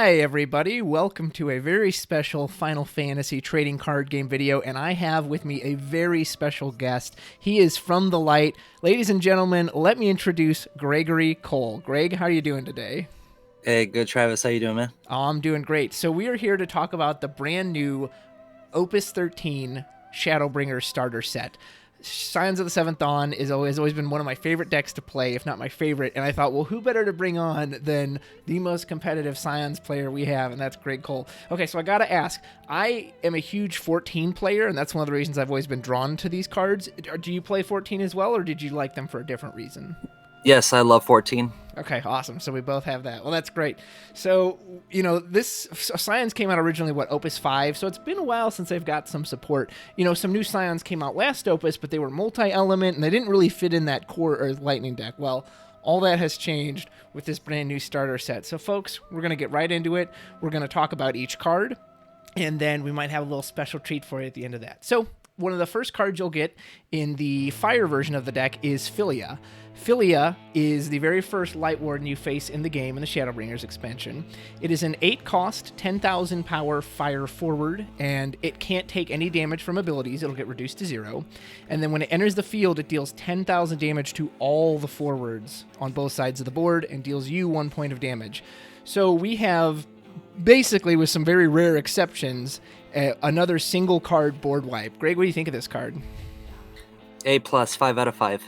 Hi everybody, welcome to a very special Final Fantasy trading card game video, and I have with me a very special guest. He is from the light. Ladies and gentlemen, let me introduce Gregory Cole. Greg, how are you doing today? Hey, good, Travis. How you doing, man? Oh, I'm doing great. So we are here to talk about the brand new Opus 13 ShadowBringers starter set. Scions of the Seventh Dawn has always been one of my favorite decks to play, if not my favorite, and I thought, well, who better to bring on than the most competitive Scions player we have, and that's Greg Cole. Okay, so I gotta ask, I am a huge 14 player, and that's one of the reasons I've always been drawn to these cards. Do you play 14 as well, or did you like them for a different reason? Yes, I love 14. Okay, awesome. So we both have that. Well, that's great. So, this Scions came out originally, Opus 5? So it's been a while since they've got some support. Some new Scions came out last Opus, but they were multi-element, and they didn't really fit in that core Earth Lightning deck. Well, all that has changed with this brand new starter set. So, folks, we're going to get right into it. We're going to talk about each card, and then we might have a little special treat for you at the end of that. So, one of the first cards you'll get in the fire version of the deck is Philia. Philia is the very first Light Warden you face in the game in the ShadowBringers expansion. It is an 8-cost, 10,000 power fire forward, and it can't take any damage from abilities. It'll get reduced to 0. And then when it enters the field, it deals 10,000 damage to all the forwards on both sides of the board and deals you 1 point of damage. So we have, basically, with some very rare exceptions, another single card board wipe. Greg, what do you think of this card? A+, 5 out of 5.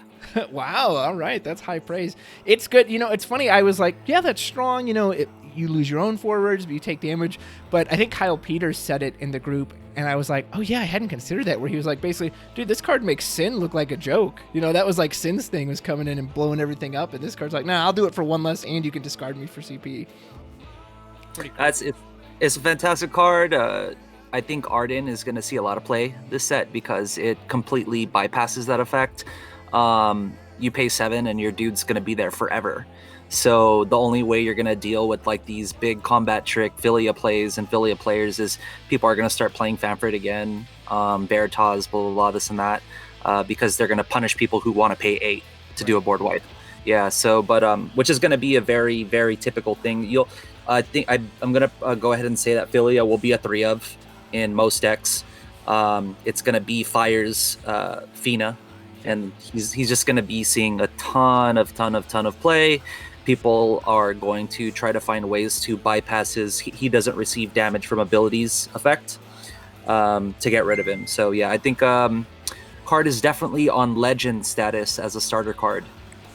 Wow, all right, that's high praise. It's good. It's funny, I was like, yeah, that's strong. You lose your own forwards, but you take damage. But I think Kyle Peters said it in the group, and I was like, oh yeah, I hadn't considered that, where he was like, basically, dude, this card makes Sin look like a joke. That was like Sin's thing, was coming in and blowing everything up, and this card's like, nah, I'll do it for one less, and you can discard me for CP. Pretty cool. It's a fantastic card. I think Arden is going to see a lot of play this set because it completely bypasses that effect. You pay 7 and your dude's going to be there forever. So the only way you're going to deal with like these big combat trick Philia plays and Philia players is people are going to start playing Famfrit again, Veritas, blah, blah, blah, this and that, because they're going to punish people who want to pay 8 to do a board wipe. Yeah, so, but, which is going to be a very, very typical thing. I'm going to go ahead and say that Philia will be a 3 of in most decks. It's going to be Fire's Fina, and he's just going to be seeing a ton of play. People are going to try to find ways to bypass he doesn't receive damage from abilities effect to get rid of him. So yeah, I think card is definitely on legend status as a starter card.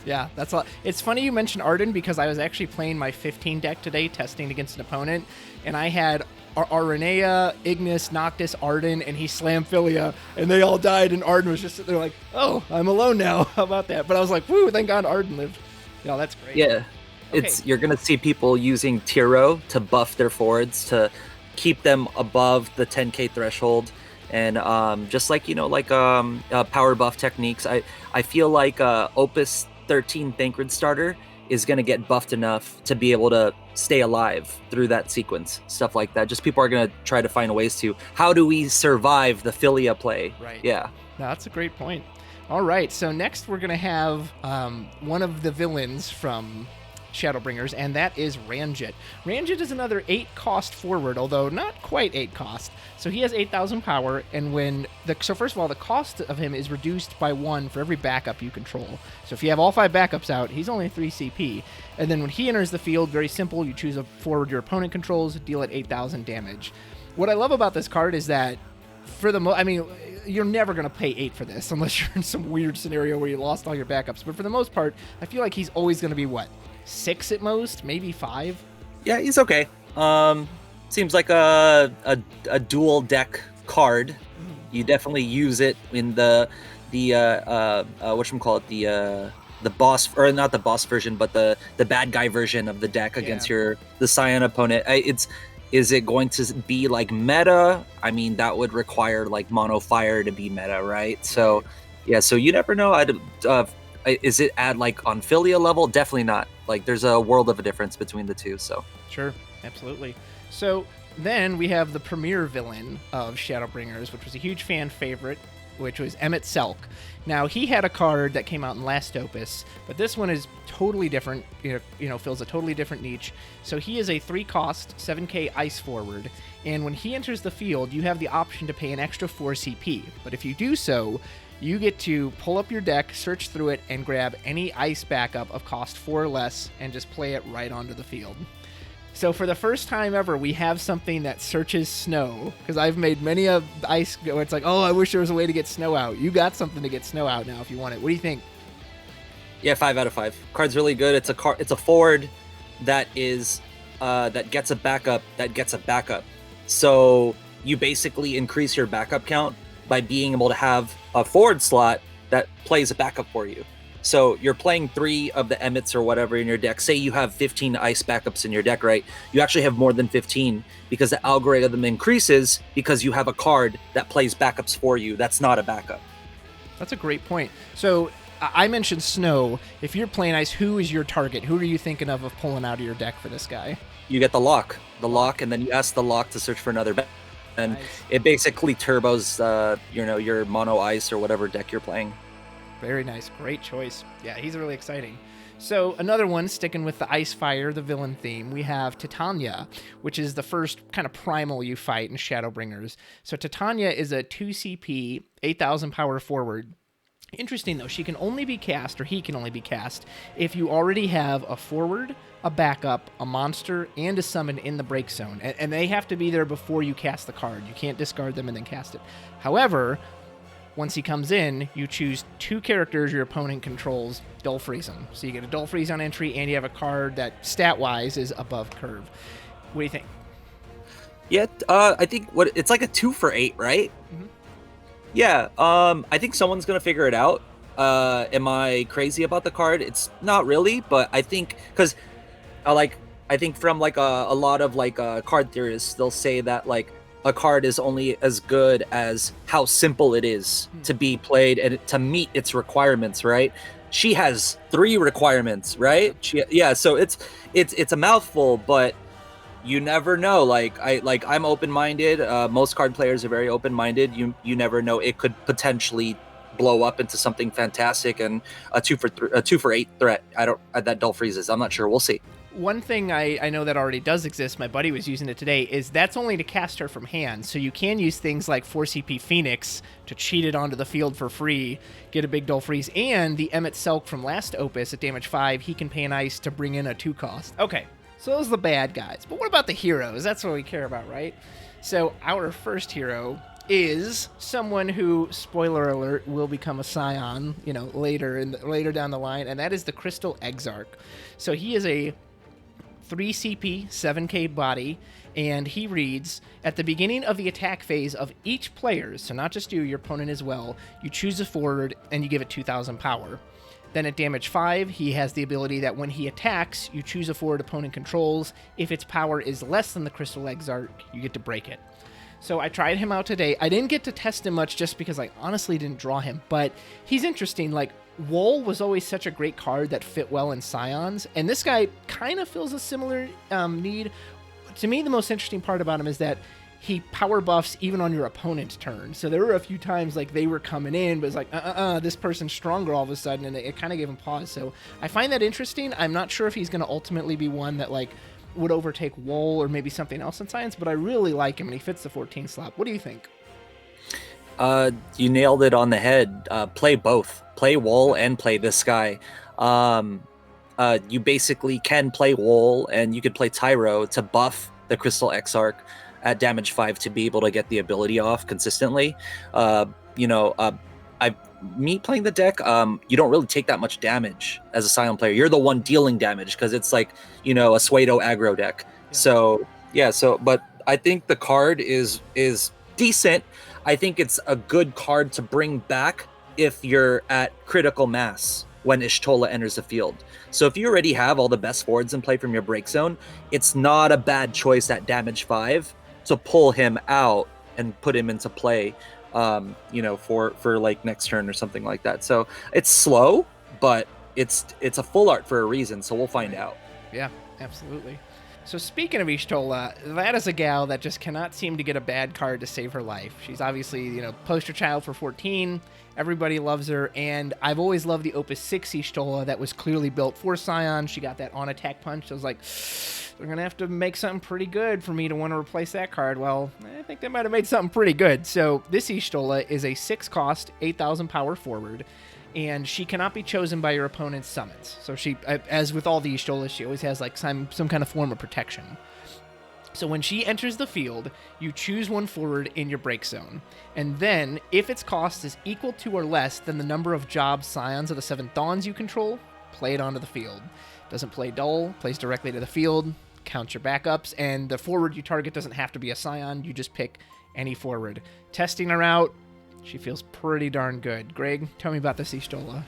Yeah, that's a lot. It's funny you mentioned Arden, because I was actually playing my 15 deck today, testing against an opponent, and I had Aranea, Ignis, Noctis, Arden, and he slammed Philia, and they all died, and Arden was just sitting there like, oh, I'm alone now. How about that? But I was like, woo, thank God Arden lived. That's great. Yeah, okay. You're going to see people using Tiro to buff their forwards to keep them above the 10k threshold. And just like, power buff techniques, I feel like Opus 13 Thancred starter is going to get buffed enough to be able to stay alive through that sequence, stuff like that. Just people are going to try to find ways to, how do we survive the Philia play? Right. Yeah. No, that's a great point. All right, so next we're going to have one of the villains from ShadowBringers, and that is Ranjit. Ranjit is another 8-cost forward, although not quite 8 cost. So he has 8,000 power, and so first of all, the cost of him is reduced by 1 for every backup you control. So if you have all 5 backups out, he's only 3 CP. And then when he enters the field, very simple, you choose a forward your opponent controls, deal at 8,000 damage. What I love about this card is that you're never going to pay 8 for this unless you're in some weird scenario where you lost all your backups. But for the most part, I feel like he's always going to be 6 at most, maybe 5. Yeah, he's okay. Seems like a dual deck card. You definitely use it in the boss, or not the boss version, but the bad guy version of the deck against the Scion opponent. Is it going to be like meta? I mean, that would require like mono fire to be meta, right? So yeah, so you never know. Is it at like on Philia level? Definitely not. Like there's a world of a difference between the two. So sure, absolutely. So then we have the premier villain of ShadowBringers, which was a huge fan favorite, which was Emmett Selk. Now, he had a card that came out in last Opus, but this one is totally different, fills a totally different niche. So he is a 3-cost, 7k ice forward, and when he enters the field, you have the option to pay an extra 4 CP. But if you do so, you get to pull up your deck, search through it, and grab any ice backup of cost 4 or less, and just play it right onto the field. So for the first time ever, we have something that searches snow, because I've made many of ice where it's like, oh, I wish there was a way to get snow out. You got something to get snow out now if you want it. What do you think? Yeah, 5 out of 5. Card's really good. It's a forward that is that gets a backup. So you basically increase your backup count by being able to have a forward slot that plays a backup for you. So you're playing 3 of the Emmets or whatever in your deck. Say you have 15 ice backups in your deck, right? You actually have more than 15 because the algorithm increases because you have a card that plays backups for you. That's not a backup. That's a great point. So I mentioned snow. If you're playing ice, who is your target? Who are you thinking of pulling out of your deck for this guy? You get the lock, and then you ask the lock to search for another backup. And nice. It basically turbos, your mono ice or whatever deck you're playing. Very nice. Great choice. Yeah, he's really exciting. So another one, sticking with the Ice Fire, the villain theme, we have Tatanya, which is the first kind of primal you fight in ShadowBringers. So Tatanya is a 2 CP, 8,000 power forward. Interesting, though, he can only be cast if you already have a forward, a backup, a monster, and a summon in the break zone. And they have to be there before you cast the card. You can't discard them and then cast it. However, once he comes in, you choose 2 characters your opponent controls, Dull Freeze them. So you get a Dull Freeze on entry, and you have a card that, stat-wise, is above curve. What do you think? Yeah, I think it's like a 2 for 8, right? Mm-hmm. Yeah, I think someone's going to figure it out. Am I crazy about the card? It's not really, but I think, because I think from like a lot of like card theorists, they'll say that like a card is only as good as how simple it is to be played and to meet its requirements, right? She has 3 requirements, right? So it's a mouthful, but you never know. I'm open-minded. Most card players are very open-minded. You never know. It could potentially blow up into something fantastic and a 2 for 8 threat. That Dull Freezes. I'm not sure. We'll see. One thing I know that already does exist, my buddy was using it today, is that's only to cast her from hand. So you can use things like 4 CP Phoenix to cheat it onto the field for free, get a big Dull Freeze, and the Emmett Selk from last Opus at damage 5, he can pay an ice to bring in a 2 cost. Okay, so those are the bad guys. But what about the heroes? That's what we care about, right? So our first hero is someone who, spoiler alert, will become a Scion, later down the line, and that is the Crystal Exarch. So he is a 3 CP, 7k body, and he reads, at the beginning of the attack phase of each player, so not just you, your opponent as well, you choose a forward and you give it 2,000 power. Then at damage 5, he has the ability that when he attacks, you choose a forward opponent controls. If its power is less than the Crystal Exarch, you get to break it. So I tried him out today. I didn't get to test him much just because I honestly didn't draw him, but he's interesting. Like, Wool was always such a great card that fit well in Scions, and this guy kind of fills a similar need. To me, the most interesting part about him is that he power buffs even on your opponent's turn. So there were a few times like they were coming in, but it's like, this person's stronger all of a sudden, and it kind of gave him pause. So I find that interesting. I'm not sure if he's going to ultimately be one that like would overtake Wool or maybe something else in Science, but I really like him, and he fits the 14 slot. What do you think? You nailed it on the head. Play both. Play Wool and play this guy. You basically can play Wool, and you could play Tyro to buff the Crystal Exarch at damage 5 to be able to get the ability off consistently. Me playing the deck, you don't really take that much damage as a Scion player. You're the one dealing damage because it's like, a Suedo aggro deck. Yeah. But I think the card is decent. I think it's a good card to bring back if you're at critical mass when Estolla enters the field. So if you already have all the best forwards in play from your break zone, it's not a bad choice at damage 5 to pull him out and put him into play, for like next turn or something like that. So it's slow, but it's a full art for a reason. So we'll find out. Yeah, absolutely. So speaking of Estolla, that is a gal that just cannot seem to get a bad card to save her life. She's obviously, poster child for 14. Everybody loves her, and I've always loved the Opus 6 Estolla that was clearly built for Scion. She got that on-attack punch. I was like, they're going to have to make something pretty good for me to want to replace that card. Well, I think they might have made something pretty good. So this Estolla is a 6-cost, 8,000 power forward, and she cannot be chosen by your opponent's summons. So she, as with all the Estollas, she always has like some kind of form of protection. So when she enters the field, you choose one forward in your break zone. And then, if its cost is equal to or less than the number of job Scions of the 7 Dawns you control, play it onto the field. Doesn't play dull, plays directly to the field, counts your backups, and the forward you target doesn't have to be a Scion, you just pick any forward. Testing her out, she feels pretty darn good. Greg, tell me about this Estolla.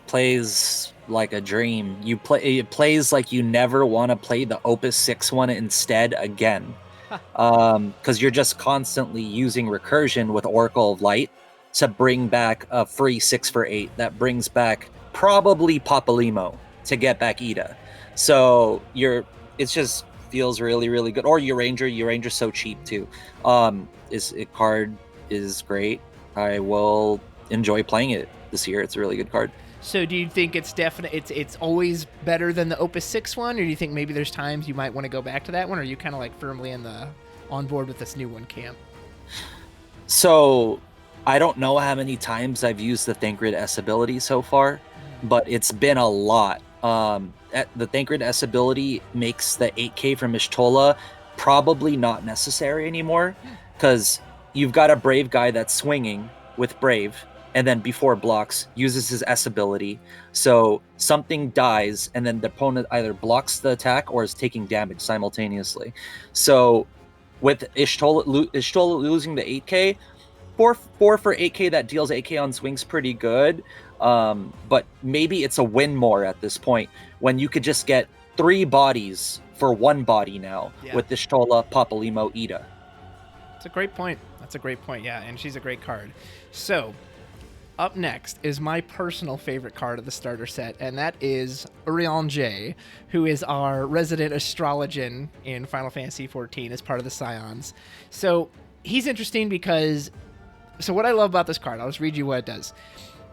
Plays like a dream. It plays like you never want to play the Opus 6 one instead again. Because you're just constantly using recursion with Oracle of Light to bring back a free 6 for 8 that brings back probably Papalymo to get back Ida. So it just feels really, really good. Or Euranger's so cheap too. Card is great. I will enjoy playing it this year. It's a really good card. So do you think it's it's always better than the Opus 6 one, or do you think maybe there's times you might want to go back to that one, or are you kind of like firmly on board with this new one camp? So I don't know how many times I've used the Thancred S ability so far, but it's been a lot. The Thancred S ability makes the 8k from Estolla probably not necessary anymore, because you've got a Brave guy that's swinging with Brave, and then before blocks, uses his S ability. So something dies, and then the opponent either blocks the attack or is taking damage simultaneously. So with Estolla losing the 8k, 4 for 8k that deals 8k on swings pretty good. But maybe it's a win more at this point, when you could just get 3 bodies for 1 body now with Estolla, Papalymo, Ida. That's a great point. Yeah, and she's a great card. So up next is my personal favorite card of the starter set, and that is Ariane Jay, who is our resident astrologian in Final Fantasy XIV as part of the Scions. So he's interesting because, so what I love about this card, I'll just read you what it does.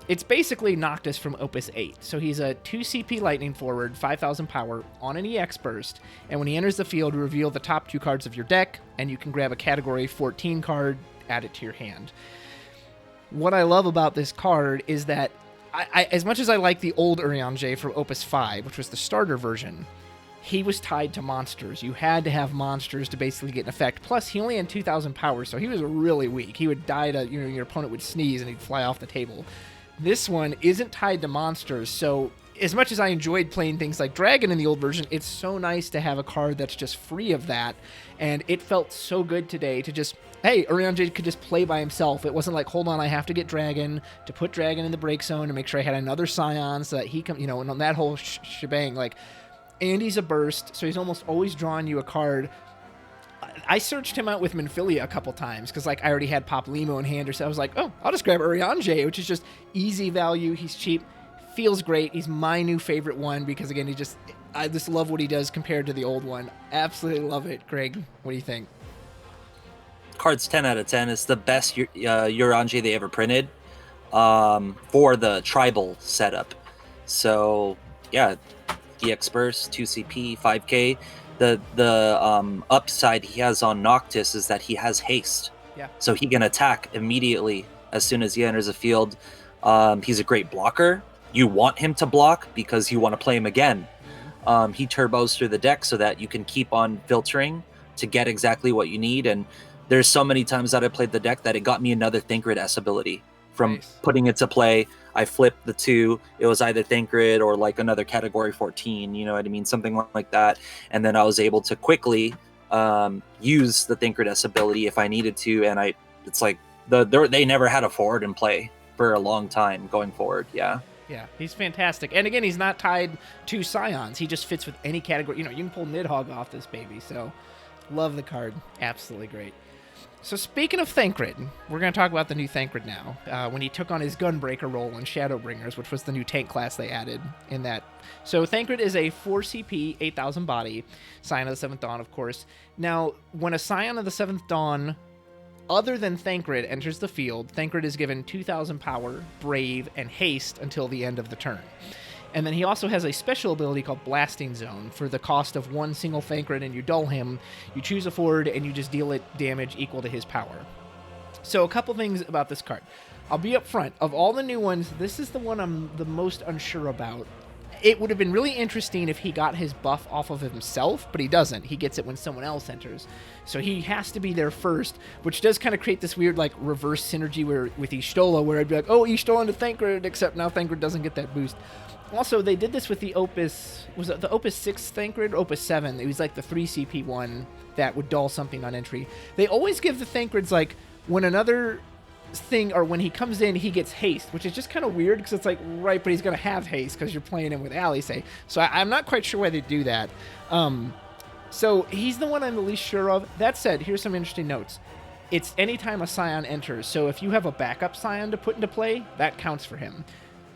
It's basically Noctis from Opus 8. So he's a 2 CP lightning forward, 5,000 power on an EX burst, and when he enters the field, reveal the top 2 cards of your deck, and you can grab a category 14 card, add it to your hand. What I love about this card is that, I as much as I like the old Ariane Jay from Opus 5, which was the starter version, he was tied to monsters. You had to have monsters to basically get an effect. Plus, he only had 2,000 power, so he was really weak. He would die to, your opponent would sneeze and he'd fly off the table. This one isn't tied to monsters, so as much as I enjoyed playing things like Dragon in the old version, it's so nice to have a card that's just free of that, and it felt so good today to just, hey, Ariane Jay could just play by himself. It wasn't like, hold on, I have to get Dragon to put Dragon in the break zone to make sure I had another Scion so that he can, and on that whole shebang, like, and he's a burst, so he's almost always drawing you a card. I searched him out with Philia a couple times because, like, I already had Papalymo in hand, so I was like, oh, I'll just grab Ariane Jay, which is just easy value. He's cheap, feels great. He's my new favorite one because, again, I just love what he does compared to the old one. Absolutely love it. Greg, what do you think? Card's 10 out of 10. It's the best Ariane Jay they ever printed for the tribal setup. So, yeah, EX Burst, 2 CP, 5k. The upside he has on Noctis is that he has haste. Yeah. So he can attack immediately as soon as he enters the field. He's a great blocker. You want him to block because you want to play him again. He turbos through the deck so that you can keep on filtering to get exactly what you need. And there's so many times that I played the deck that it got me another Thancred S ability from putting it to play. I flipped the 2. It was either Thancred or like another category 14, you know what I mean? Something like that. And then I was able to quickly use the Thancred S ability if I needed to. And it's like they never had a forward in play for a long time going forward. Yeah. Yeah, he's fantastic. And again, he's not tied to Scions. He just fits with any category. You can pull Nidhogg off this baby. So love the card. Absolutely great. So speaking of Thancred, we're going to talk about the new Thancred now, when he took on his Gunbreaker role in ShadowBringers, which was the new tank class they added in that. So Thancred is a 4 CP, 8,000 body, Scion of the 7th Dawn, of course. Now, when a Scion of the 7th Dawn other than Thancred enters the field, Thancred is given 2,000 power, brave, and haste until the end of the turn. And then he also has a special ability called Blasting Zone. For the cost of one single Thancred and you dull him, you choose a forward and you just deal it damage equal to his power. So a couple things about this card. I'll be up front. Of all the new ones, this is the one I'm the most unsure about. It would have been really interesting if he got his buff off of himself, but he doesn't. He gets it when someone else enters. So he has to be there first, which does kind of create this weird like reverse synergy where with Estolla, where I'd be like, oh, Estolla into Thancred, except now Thancred doesn't get that boost. Also, they did this with the Opus, was it the Opus 6 Thancred? Opus 7. It was like the 3 CP one that would dull something on entry. They always give the Thancreds, like, when another thing, or when he comes in, he gets haste, which is just kind of weird, because it's like, right, but he's going to have haste, because you're playing him with Ally, say. So I'm not quite sure why they do that. So he's the one I'm the least sure of. That said, here's some interesting notes. It's anytime a Scion enters, so if you have a backup Scion to put into play, that counts for him.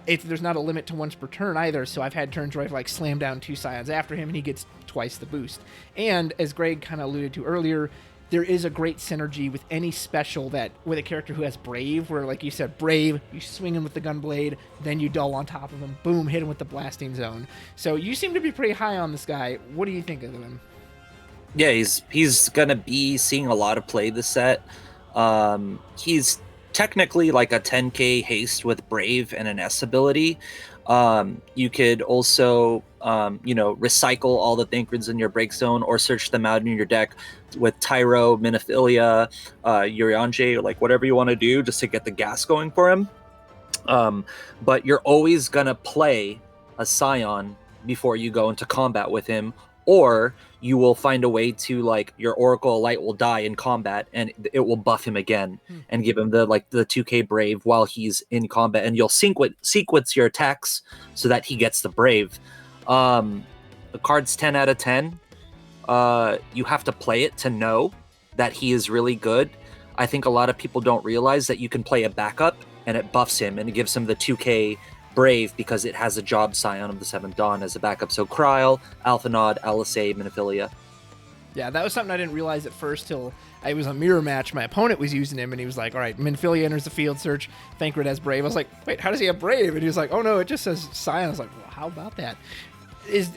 There's not a limit to once per turn either, so I've had turns where I've like slammed down 2 Scions after him and he gets twice the boost. And as Greg kind of alluded to earlier, there is a great synergy with any special that with a character who has Brave, where like you said, Brave, you swing him with the Gunblade, then you dull on top of him, boom, hit him with the Blasting Zone. So you seem to be pretty high on this guy. What do you think of him? Yeah, he's gonna be seeing a lot of play this set. He's technically like a 10k haste with Brave and an S ability. You could also recycle all the Thancreds in your break zone or search them out in your deck with Tyro, Philia, Ariane Jay, or like whatever you want to do just to get the gas going for him. But you're always gonna play a Scion before you go into combat with him, or you will find a way to, like, your Oracle Light will die in combat and it will buff him again and give him the 2k Brave while he's in combat, and you'll sequence your attacks so that he gets the Brave. The card's 10 out of 10. You have to play it to know that he is really good. I think a lot of people don't realize that you can play a backup and it buffs him and it gives him the 2k Brave because it has a job Scion of the 7th Dawn as a backup. So Kryl, Alphanod, Alisade, Minophilia. Yeah, that was something I didn't realize at first till it was a mirror match. My opponent was using him, and he was like, all right, Minophilia enters the field search, Thancred has Brave. I was like, wait, how does he have Brave? And he was like, oh, no, it just says Scion. I was like, well, how about that?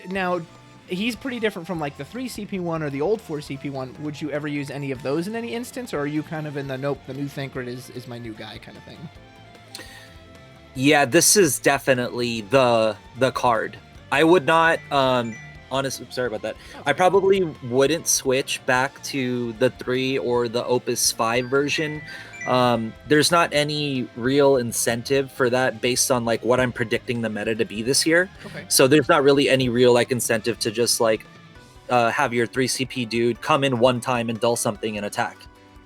Now, he's pretty different from like the 3 CP1 or the old 4 CP1. Would you ever use any of those in any instance, or are you kind of in the, nope, the new Thancred is my new guy kind of thing? Yeah, this is definitely the card. I would not, honestly, sorry about that. I probably wouldn't switch back to the 3 or the Opus 5 version. There's not any real incentive for that based on like what I'm predicting the meta to be this year. Okay. So there's not really any real like incentive to just like have your 3 CP dude come in one time and dull something and attack.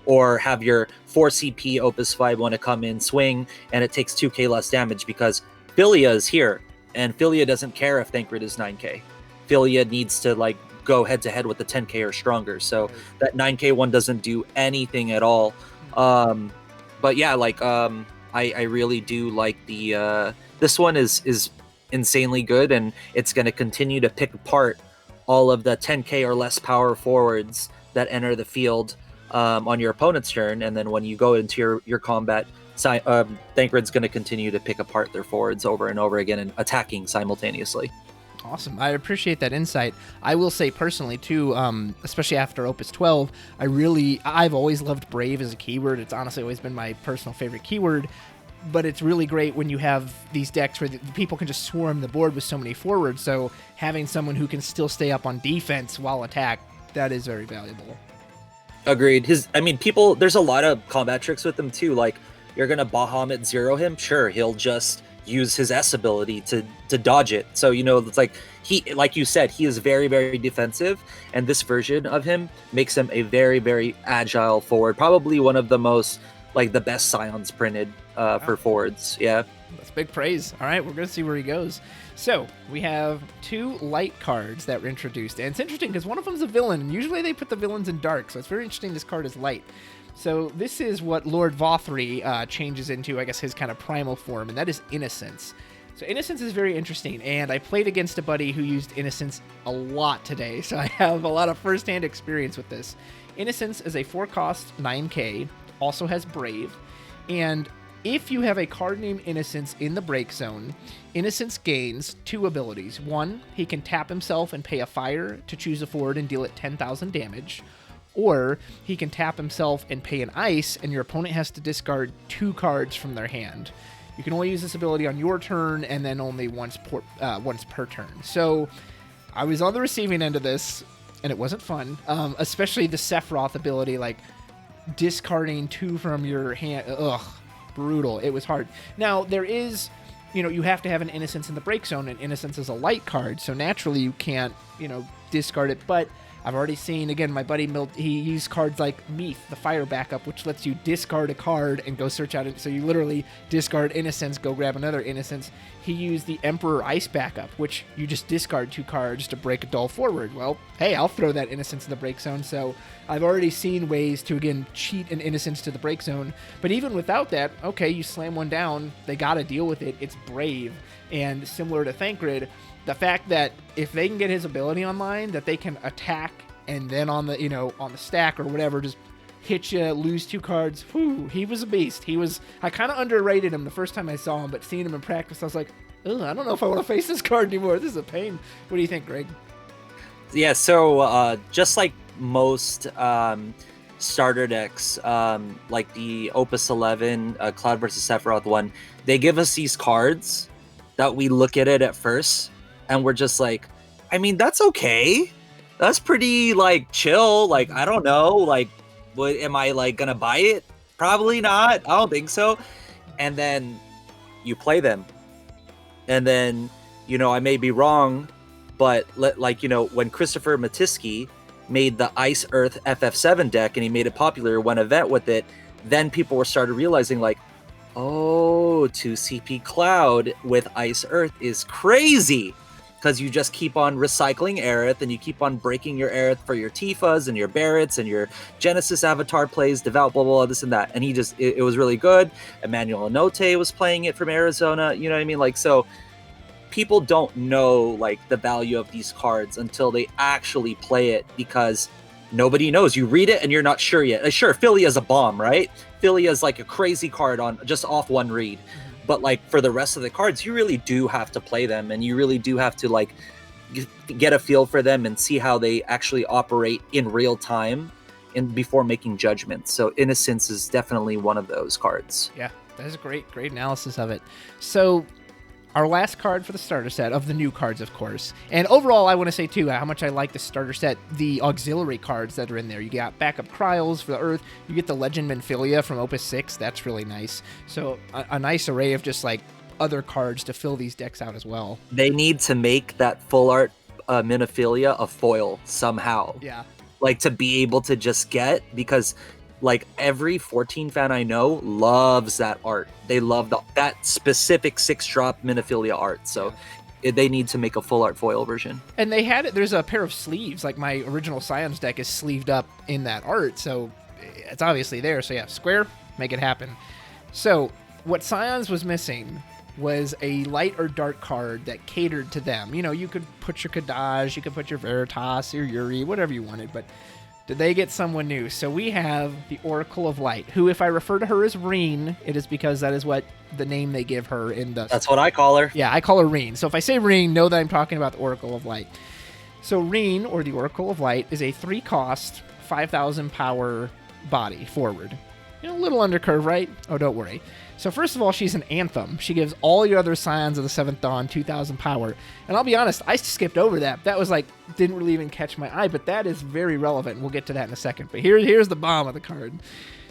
Or have your 4 CP Opus 5 want to come in, swing, and it takes 2k less damage because Philia is here, and Philia doesn't care if Thancred is 9k. Philia needs to like go head to head with the 10k or stronger, so that 9k one doesn't do anything at all. But yeah, like I really do like the this one is insanely good, and it's going to continue to pick apart all of the 10k or less power forwards that enter the field on your opponent's turn, and then when you go into your combat, Thancred's going to continue to pick apart their forwards over and over again and attacking simultaneously. Awesome. I appreciate that insight. I will say personally too, especially after Opus 12, I've always loved Brave as a keyword. It's honestly always been my personal favorite keyword, but it's really great when you have these decks where the people can just swarm the board with so many forwards, so having someone who can still stay up on defense while attack, that is very valuable. Agreed. There's a lot of combat tricks with him too. Like, you're gonna Bahamut zero him, sure, he'll just use his S ability to dodge it. So, it's like like you said, he is very, very defensive, and this version of him makes him a very, very agile forward. Probably one of the most, like, the best Scions printed for forwards. Yeah. That's big praise. All right, we're gonna see where he goes. So we have 2 light cards that were introduced, and it's interesting because one of them's a villain, and usually they put the villains in dark, so it's very interesting this card is light. So this is what Lord Vothri changes into, I guess, his kind of primal form, and that is Innocence. So Innocence is very interesting, and I played against a buddy who used Innocence a lot today, so I have a lot of first-hand experience with this. Innocence is a 4-cost 9k, also has Brave, and if you have a card named Innocence in the break zone, Innocence gains 2 abilities. 1, he can tap himself and pay a fire to choose a forward and deal it 10,000 damage. Or he can tap himself and pay an ice, and your opponent has to discard 2 cards from their hand. You can only use this ability on your turn, and then only once per turn. So I was on the receiving end of this, and it wasn't fun. Especially the Sephiroth ability, like discarding 2 from your hand. Ugh, brutal. It was hard. Now, there is, you have to have an Innocence in the break zone, and Innocence is a light card, so naturally you can't, discard it. But I've already seen, again, my buddy Milt, he used cards like Meath, the fire backup, which lets you discard a card and go search out it. So you literally discard Innocence, go grab another Innocence. He used the Emperor Ice backup, which you just discard 2 cards to break a dull forward. Well, hey, I'll throw that Innocence in the break zone. So I've already seen ways to, again, cheat an Innocence to the break zone. But even without that, okay, you slam one down, they got to deal with it. It's Brave. And similar to Thancred, the fact that if they can get his ability online, that they can attack and then on the, on the stack or whatever, just hit you, lose 2 cards. Whew, he was a beast. I kind of underrated him the first time I saw him, but seeing him in practice, I was like, ugh, I don't know if I want to face this card anymore. This is a pain. What do you think, Greg? Yeah, so just like most starter decks, like the Opus 11 Cloud versus Sephiroth one, they give us these cards that we look at it at first, and we're just like, I mean, that's okay. That's pretty, like, chill. Like, I don't know. Like, am I, like, gonna buy it? Probably not. I don't think so. And then you play them. And then, I may be wrong, but, when Christopher Matisky made the Ice Earth FF7 deck and he made it popular, one event with it, then people started realizing, like, oh, 2CP Cloud with Ice Earth is crazy. Because you just keep on recycling Aerith, and you keep on breaking your Aerith for your Tifas and your Barretts and your Genesis Avatar plays, devout, blah, blah, blah, this and that. And it was really good. Emmanuel Anote was playing it from Arizona. You know what I mean? Like, so people don't know, like, the value of these cards until they actually play it, because nobody knows. You read it and you're not sure yet. Sure, Philia is a bomb, right? Philia is like a crazy card on just off one read. But, like, for the rest of the cards, you really do have to play them, and you really do have to, like, get a feel for them and see how they actually operate in real time and before making judgments. So Innocence is definitely one of those cards. Yeah, that is a great analysis of it. So our last card for the starter set, of the new cards, of course. And overall, I want to say, too, how much I like the starter set, the auxiliary cards that are in there. You got backup Cryos for the Earth. You get the Legendman Philia from Opus 6. That's really nice. So a nice array of just, like, other cards to fill these decks out as well. They need to make that full art Minophilia a foil somehow. Yeah. Like, to be able to just get, because, like, every 14 fan I know loves that art. They love that specific 6-drop Minophilia art. So they need to make a full art foil version. And they had it. There's a pair of sleeves. Like, my original Scions deck is sleeved up in that art. So it's obviously there. So yeah, Square, make it happen. So what Scions was missing was a light or dark card that catered to them. You could put your Kadaj, you could put your Veritas, your Yuri, whatever you wanted, but did they get someone new? So we have the Oracle of Light, who, if I refer to her as Reen, it is because that is what the name they give her in the... That's what I call her. Yeah, I call her Reen. So if I say Reen, know that I'm talking about the Oracle of Light. So Reen, or the Oracle of Light, is a 3-cost, 5,000 power body forward. A little undercurve, right? Oh, don't worry. So first of all, she's an Anthem. She gives all your other Scions of the 7th Dawn 2,000 power. And I'll be honest, I skipped over that. That was like, didn't really even catch my eye, but that is very relevant. We'll get to that in a second. But here's the bomb of the card.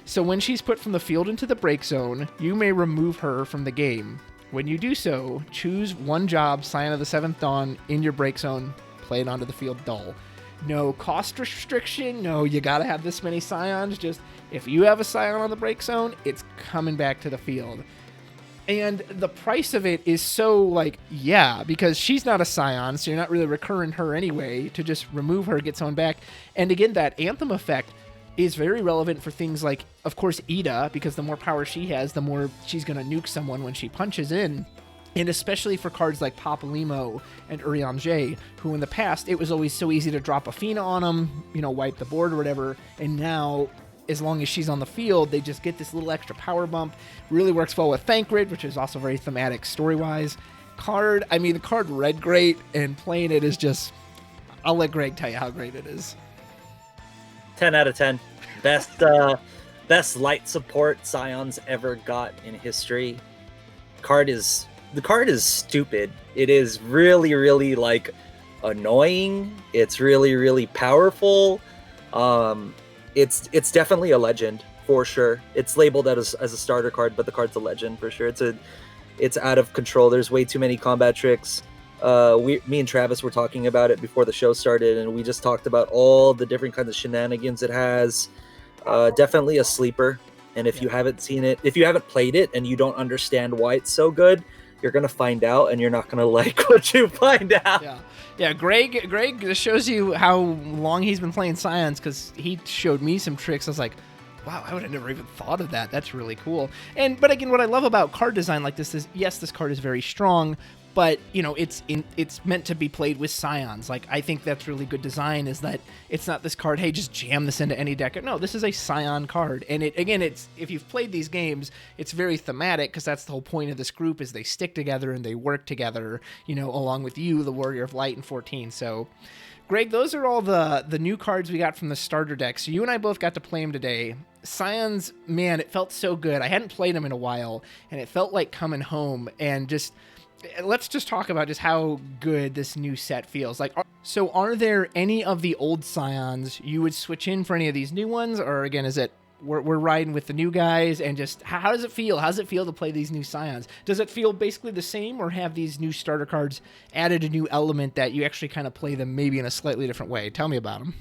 So when she's put from the field into the break zone, you may remove her from the game. When you do so, choose one job, Scion of the 7th Dawn, in your break zone, play it onto the field dull. No cost restriction, no, you gotta have this many Scions, just if you have a Scion on the break zone, it's coming back to the field. And the price of it is so, like, yeah, because she's not a Scion, so you're not really recurring her anyway, to just remove her, get someone back. And again, that Anthem effect, is very relevant for things like, of course, Ida, because the more power she has, the more she's going to nuke someone when she punches in. And especially for cards like Papalymo and Ariane Jay, who in the past, it was always so easy to drop a Fina on them, wipe the board or whatever. And now, as long as she's on the field, they just get this little extra power bump. Really works well with Thancred, which is also very thematic story-wise. The card read great, and playing it is just... I'll let Greg tell you how great it is. 10 out of 10. Best light support Scions ever got in history. The card is stupid. It is really, really like annoying. It's really, really powerful. It's definitely a legend for sure. It's labeled as a starter card, but the card's a legend for sure. It's out of control. There's way too many combat tricks. Me and Travis were talking about it before the show started, and we just talked about all the different kinds of shenanigans it has. Definitely a sleeper. And if you haven't seen it, if you haven't played it and you don't understand why it's so good, you're gonna find out, and you're not gonna like what you find out. Yeah. Greg shows you how long he's been playing Scions, because he showed me some tricks. I was like, wow, I would have never even thought of that. That's really cool. But again, what I love about card design like this is, yes, this card is very strong, but it's meant to be played with Scions. Like, I think that's really good design, is that it's not this card, hey, just jam this into any deck. No, this is a Scion card, and it's if you've played these games, it's very thematic, because that's the whole point of this group, is they stick together and they work together, along with you, the Warrior of Light, and 14. So, Greg, those are all the new cards we got from the starter deck. So you and I both got to play them today. Scions, man, it felt so good. I hadn't played them in a while, and it felt like coming home. And let's just talk about just how good this new set feels. So are there any of the old Scions you would switch in for any of these new ones? Or again, is it we're riding with the new guys, and just how does it feel? How does it feel to play these new Scions? Does it feel basically the same, or have these new starter cards added a new element that you actually kind of play them maybe in a slightly different way? Tell me about them.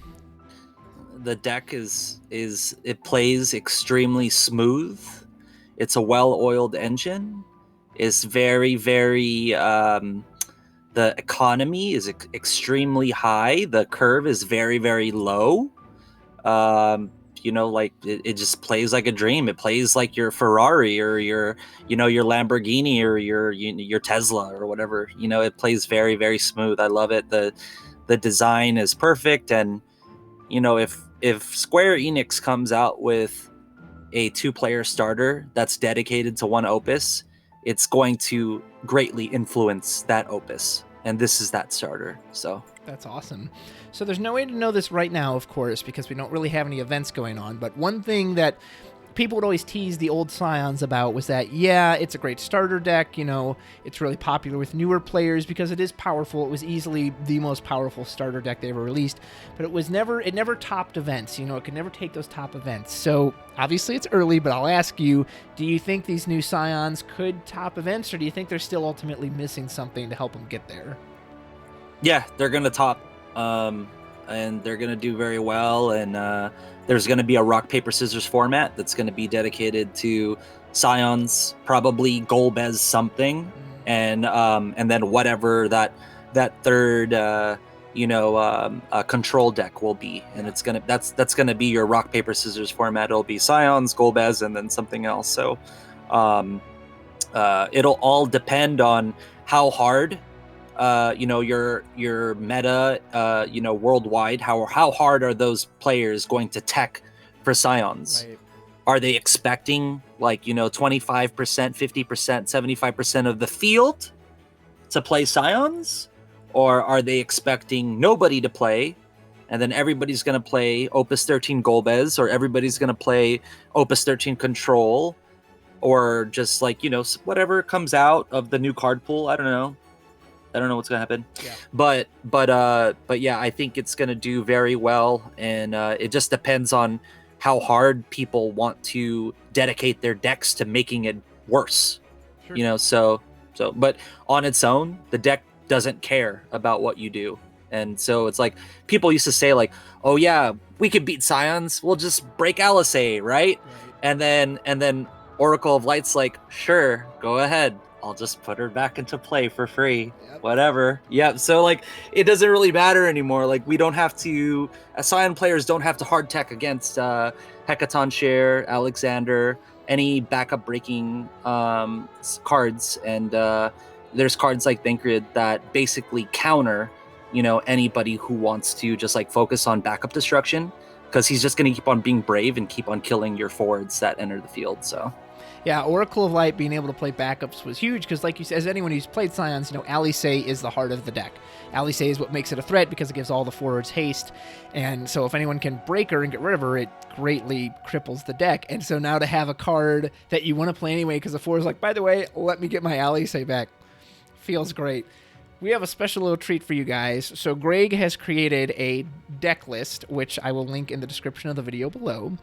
The deck it plays extremely smooth. It's a well-oiled engine. It's very, very the economy is extremely high. The curve is very, very low. It just plays like a dream. It plays like your Ferrari or your Lamborghini or your Tesla or whatever. It plays very, very smooth. I love it. The design is perfect. And, if Square Enix comes out with a 2-player starter that's dedicated to one opus, it's going to greatly influence that opus. And this is that starter. So that's awesome. So there's no way to know this right now, of course, because we don't really have any events going on. But one thing that people would always tease the old Scions about was that, yeah, it's a great starter deck. It's really popular with newer players because it is powerful. It was easily the most powerful starter deck they ever released, but it never topped events. It could never take those top events. So obviously it's early, but I'll ask you, do you think these new Scions could top events, or do you think they're still ultimately missing something to help them get there? Yeah, they're going to top, and they're going to do very well. And there's going to be a rock, paper, scissors format that's going to be dedicated to Scions, probably Golbez something, and then whatever that third control deck will be, and that's gonna be your rock, paper, scissors format. It'll be Scions, Golbez, and then something else. So it'll all depend on how hard your meta, worldwide, how hard are those players going to tech for Scions? Right. Are they expecting 25%, 50%, 75% of the field to play Scions? Or are they expecting nobody to play, and then everybody's going to play Opus 13 Golbez, or everybody's going to play Opus 13 Control, or just whatever comes out of the new card pool? I don't know what's gonna happen. Yeah. But yeah, I think it's gonna do very well, and it just depends on how hard people want to dedicate their decks to making it worse. Sure. So but on its own, the deck doesn't care about what you do. And so it's like people used to say oh yeah, we could beat Scions, we'll just break Alisei, right? And then Oracle of Light's like, sure, go ahead. I'll just put her back into play for free. Yep. Whatever. Yeah. So like, it doesn't really matter anymore. Like, we don't have to. Scion players don't have to hard tech against Hecaton Share, Alexander, any backup breaking cards, and there's cards like Thancred that basically counter, anybody who wants to just like focus on backup destruction, because he's just going to keep on being brave and keep on killing your forwards that enter the field. So. Yeah, Oracle of Light being able to play backups was huge because, like you said, as anyone who's played Scions, Alice is the heart of the deck. Alice is what makes it a threat because it gives all the forwards haste, and so if anyone can break her and get rid of her, it greatly cripples the deck. And so now to have a card that you want to play anyway because the forward's like, by the way, let me get my Alice back, feels great. We have a special little treat for you guys. So Greg has created a deck list, which I will link in the description of the video below.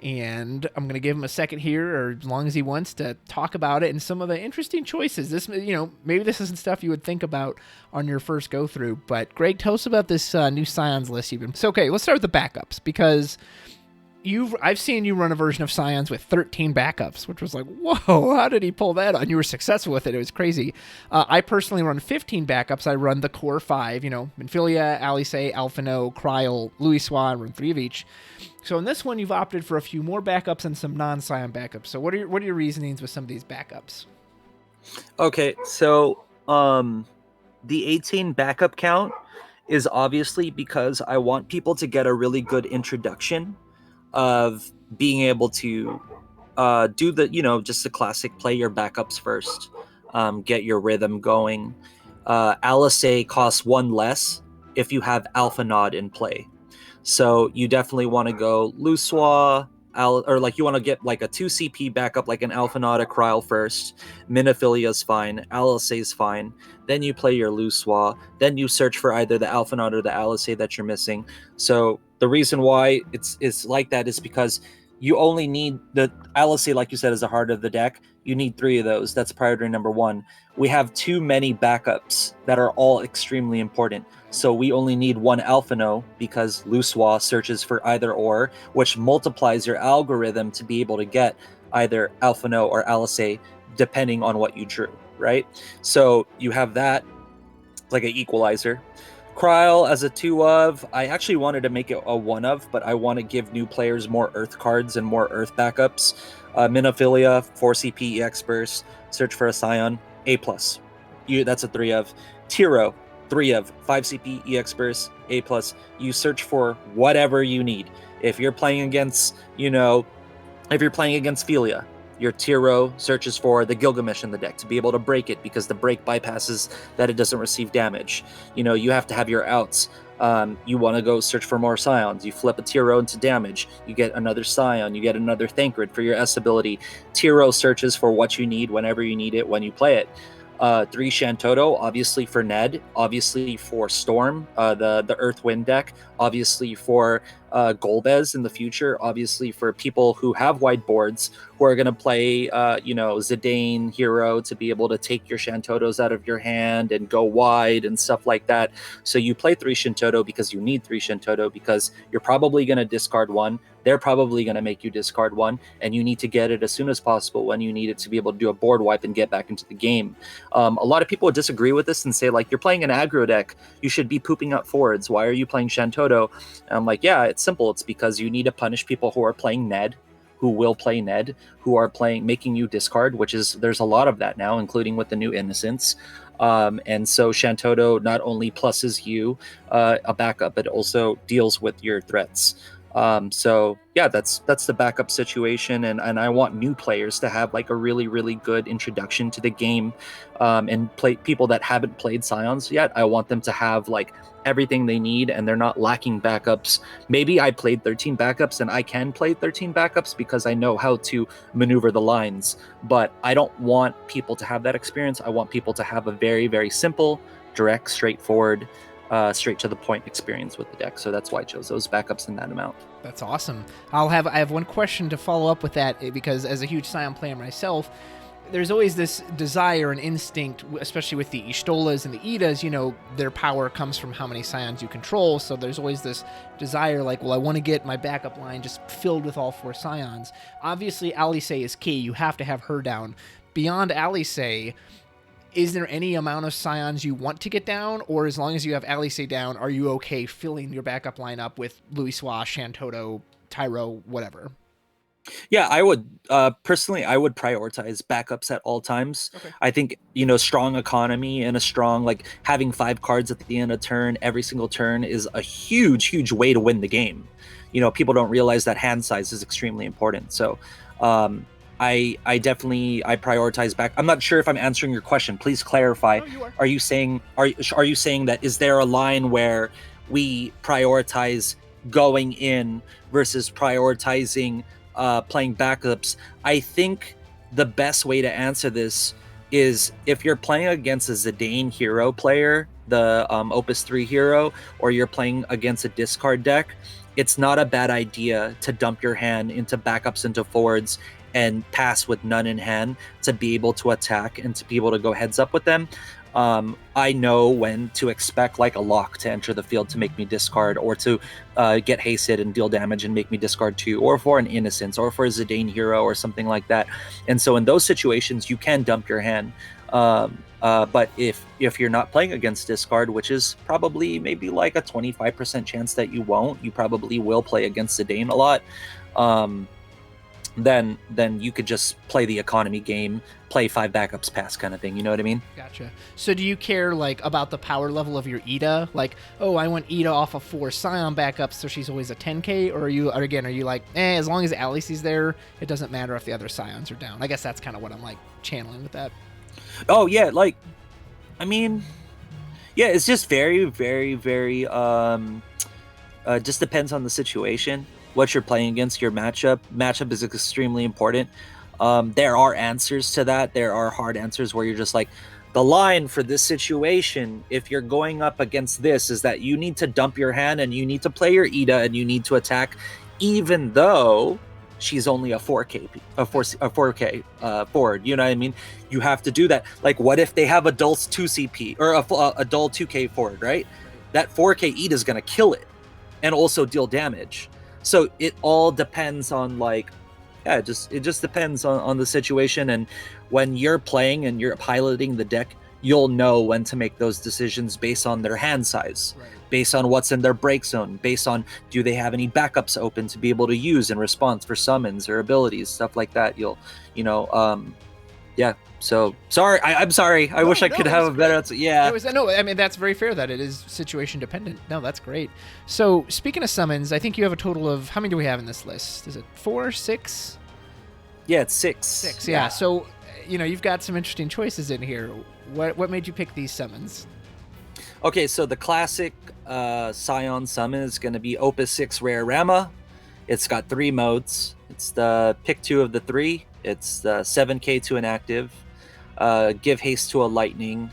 And I'm going to give him a second here, or as long as he wants, to talk about it and some of the interesting choices. This, maybe this isn't stuff you would think about on your first go through. But Greg, tell us about this new Scions list you've been. So, okay, let's start with the backups, because I've seen you run a version of Scions with 13 backups, which was like, whoa, how did he pull that on? You were successful with it. It was crazy. I personally run 15 backups. I run the core 5, Philia, Alice, Alphino, Kryl, Louis Swan, run 3 of each. So in this one, you've opted for a few more backups and some non-Scion backups. So what are your reasonings with some of these backups? Okay, so the 18 backup count is obviously because I want people to get a really good introduction of being able to do the, just the classic play your backups first, get your rhythm going. Alice costs 1 less if you have Alpha Nod in play. So you definitely want to go Luswa, or like you want to get like a 2 CP backup, like an Alpha Nod, a Kryl first. Miniphilia's fine, Alice's fine. Then you play your Luswa. Then you search for either the Alpha Nod or the Alice that you're missing. So the reason why it's like that is because you only need the Alice, like you said, is the heart of the deck. You need 3 of those. That's priority number 1. We have too many backups that are all extremely important. So we only need 1 Alphino because Luswa searches for either or, which multiplies your algorithm to be able to get either Alphino or Alice depending on what you drew, right? So you have that like an equalizer. Kryl as a 2 of, I actually wanted to make it a 1 of, but I want to give new players more Earth cards and more Earth backups. Minophilia, 4 CP EX Burst, search for a Scion, A+. That's a 3 of. Tiro, 3 of, 5 CP EX Burst, A+. You search for whatever you need. If you're playing against, Philia, your Tiro searches for the Gilgamesh in the deck to be able to break it, because the break bypasses that it doesn't receive damage. You have to have your outs. You want to go search for more Scions. You flip a Tiro into damage. You get another Scion. You get another Thancred for your S ability. Tiro searches for what you need whenever you need it when you play it. 3 Shantoto, obviously for Ned, obviously for Storm, the Earth Wind deck, obviously for Golbez in the future, obviously for people who have wide boards who are going to play, Zidane hero to be able to take your Shantotos out of your hand and go wide and stuff like that. So you play 3 Shantoto because you need 3 Shantoto, because you're probably going to discard 1. They're probably going to make you discard 1, and you need to get it as soon as possible when you need it to be able to do a board wipe and get back into the game. A lot of people would disagree with this and say, like, you're playing an aggro deck. You should be pooping up forwards. Why are you playing Shantoto? And I'm like, yeah, it's simple. It's because you need to punish people who are playing Ned, who will play Ned, who are making you discard, there's a lot of that now, including with the new Innocents. And so Shantoto not only pluses you a backup, but also deals with your threats. So yeah, that's the backup situation, and I want new players to have like a really, really good introduction to the game, and play people that haven't played Scions yet. I want them to have like everything they need, and they're not lacking backups. Maybe I played 13 backups and I can play 13 backups because I know how to maneuver the lines, but I don't want people to have that experience. I want people to have a very, very simple, direct, straightforward, straight to the point experience with the deck. So that's why I chose those backups in that amount. That's awesome. I have one question to follow up with that, because as a huge Scion player myself, there's always this desire and instinct, especially with the Estollas and the Idas, you know, their power comes from how many Scions you control. So there's always this desire like, well, I want to get my backup line just filled with all 4 Scions. Obviously, Alice is key. You have to have her down. Beyond Alice, is there any amount of Scions you want to get down? Or as long as you have Alice down, are you okay filling your backup line up with Louisoix, Shantoto, Tyro, whatever? Yeah, I would personally, I would prioritize backups at all times. Okay. I think, you know, strong economy and a strong, like having 5 cards at the end of turn, every single turn is a huge way to win the game. You know, people don't realize that hand size is extremely important. So I prioritize back. I'm not sure if I'm answering your question. Please clarify. No, you are. Are you saying that is there a line where we prioritize going in versus prioritizing playing backups? I think the best way to answer this is if you're playing against a Zidane hero player, the Opus 3 hero, or you're playing against a discard deck, it's not a bad idea to dump your hand into backups, into forwards, and pass with none in hand to be able to attack and to be able to go heads up with them. I know when to expect like a lock to enter the field to make me discard, or to get hasted and deal damage and make me discard 2, or for an Innocence, or for a Zidane hero or something like that. And so in those situations, you can dump your hand. But if you're not playing against discard, which is probably maybe like a 25% chance that you won't, you probably will play against Zidane a lot. Then you could just play the economy game, play 5 backups pass kind of thing. You know what I mean? Gotcha. So do you care like about the power level of your Ida? Like, oh, I want Ida off of 4 Scion backups, so she's always a 10k? Or are you like, as long as Alice is there, it doesn't matter if the other Scions are down? I guess that's kind of what I'm like channeling with that. Oh yeah, like, I mean, yeah, it's just very just depends on the situation, what you're playing against, your matchup is extremely important. There are answers to that. There are hard answers where you're just like, the line for this situation, if you're going up against this, is that you need to dump your hand and you need to play your Ida and you need to attack, even though she's only a 4k forward. You know what I mean? You have to do that. Like, what if they have a dull 2 CP or a dull 2k forward, right? That 4k Ida is gonna kill it and also deal damage. So it all depends on like, yeah, it just depends on the situation. And when you're playing and you're piloting the deck, you'll know when to make those decisions based on their hand size, right, based on what's in their break zone, based on do they have any backups open to be able to use in response for summons or abilities, stuff like that. Yeah. So sorry, I'm sorry. I wish I could have a better answer. Yeah. No, I mean, that's very fair that it is situation dependent. No, that's great. So speaking of summons, I think you have a total of, how many do we have in this list? Is it 4, 6? Yeah, it's 6. 6, yeah. So, you've got some interesting choices in here. What made you pick these summons? Okay, so the classic Scion summon is going to be Opus 6 Rare Rama. It's got 3 modes. It's the pick 2 of the 3. It's the 7k to an active. Give haste to a lightning,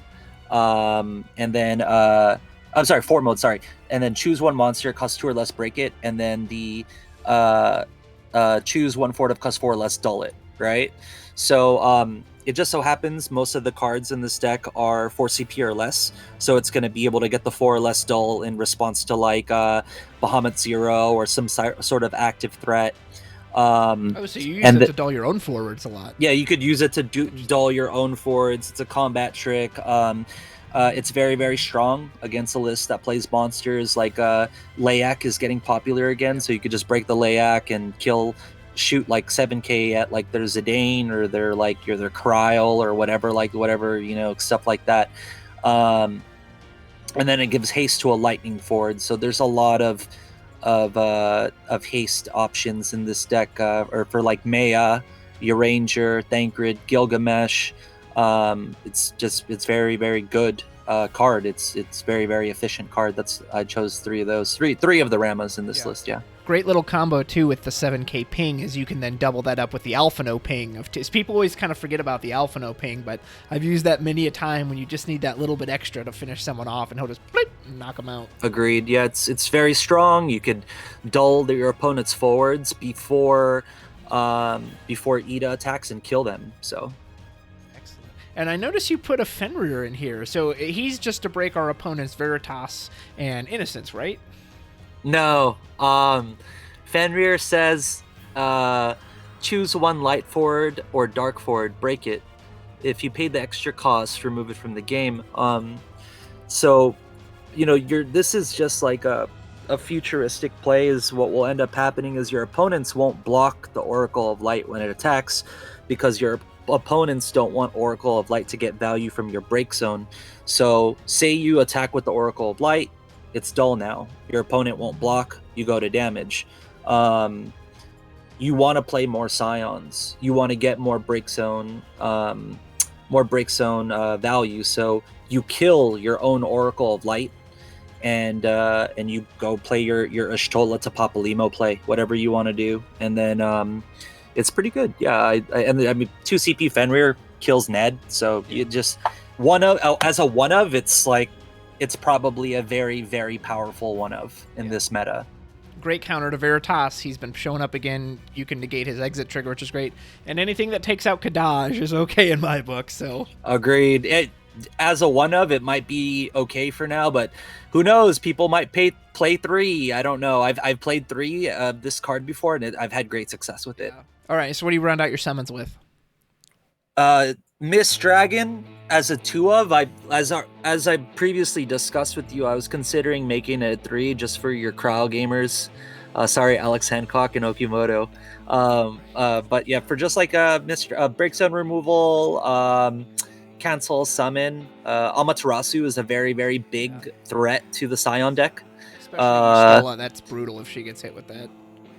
and then I'm sorry, 4 modes, sorry, and then choose 1 monster, cost 2 or less, break it, and then the choose 1 forward of cost 4 or less, dull it, right? So it just so happens most of the cards in this deck are 4 CP or less, so it's going to be able to get the 4 or less dull in response to like Bahamut Zero or some sort of active threat. So you use it to dull your own forwards a lot. Yeah, you could use it to dull your own forwards. It's a combat trick. It's very strong against a list that plays monsters. Like Layak is getting popular again, so you could just break the Layak and shoot like 7k at like their Zidane or their Kryl or whatever, stuff like that. And then it gives haste to a lightning forward. So there's a lot of haste options in this deck, or for like Maya, Uranger, Thancred, Gilgamesh. It's very good card. It's very efficient card. I chose 3 of those. Three of the Ramas in this list. Yeah. Great little combo too with the 7k ping, is you can then double that up with the Alphino ping. People always kind of forget about the Alphino ping, but I've used that many a time when you just need that little bit extra to finish someone off, and he'll just bleep, knock them out. Agreed. Yeah, it's very strong. You could dull your opponent's forwards before Ida attacks and kill them. So And I notice you put a Fenrir in here. So he's just to break our opponent's Veritas and Innocence, right? No. Fenrir says, choose one light forward or dark forward, break it. If you paid the extra cost, remove it from the game. So, this is just like a futuristic play. Is what will end up happening is your opponents won't block the Oracle of Light when it attacks, because your opponents don't want Oracle of Light to get value from your break zone. So say you attack with the Oracle of Light, it's dull now. Your opponent won't block, you go to damage. You want to play more Scions. You want to get more break zone value. So you kill your own Oracle of Light, and you go play your Estolla to Papalymo play, whatever you want to do, and then it's pretty good. Yeah, I mean 2 CP Fenrir kills Ned, so you just as a one of, it's like it's probably a very, very powerful one of in this meta. Great counter to Veritas. He's been showing up again. You can negate his exit trigger, which is great. And anything that takes out Kadaj is okay in my book. So agreed. As a one of, it might be okay for now, but who knows? People might play 3. I don't know. I've played 3 this card before, and I've had great success with it. Yeah. All right. So what do you round out your summons with? Miss Dragon as a 2 of. As I previously discussed with you, I was considering making it 3 just for your crowd gamers. Sorry, Alex Hancock and Okimoto. But yeah, for just like a break zone removal, cancel summon. Amaterasu is a very, very big threat to the Scion deck. Especially Estolla, that's brutal if she gets hit with that.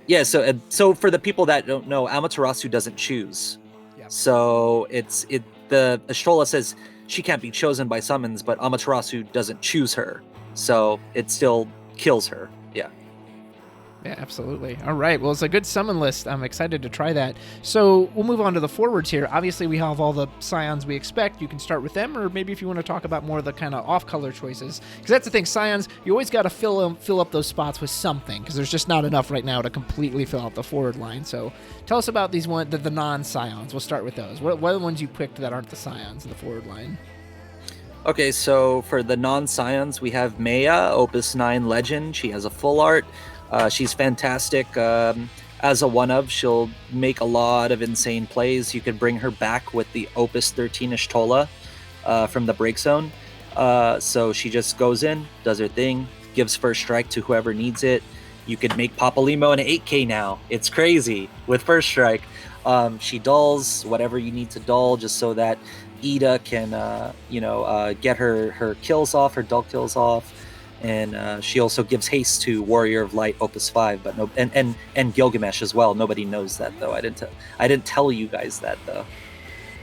Yeah, so for the people that don't know, Amaterasu doesn't choose. Yeah. So the Estolla says she can't be chosen by summons, but Amaterasu doesn't choose her, so it still kills her. Yeah, absolutely. All right. Well, it's a good summon list. I'm excited to try that. So we'll move on to the forwards here. Obviously, we have all the Scions we expect. You can start with them, or maybe if you want to talk about more of the kind of off-color choices. Because that's the thing, Scions, you always got to fill up those spots with something, because there's just not enough right now to completely fill out the forward line. So tell us about these the non-Scions. We'll start with those. What are the ones you picked that aren't the Scions in the forward line? Okay, so for the non-Scions, we have Maya, Opus 9 Legend. She has a full art. She's fantastic. As a one-of, she'll make a lot of insane plays. You could bring her back with the Opus 13 Estolla from the break zone. So she just goes in, does her thing, gives first strike to whoever needs it. You could make Papalymo an 8K now. It's crazy with first strike. She dulls whatever you need to dull, just so that Ida can, get her kills off, her dull kills off. And she also gives haste to Warrior of Light Opus 5, but and Gilgamesh as well. Nobody knows that though. I didn't tell you guys that though.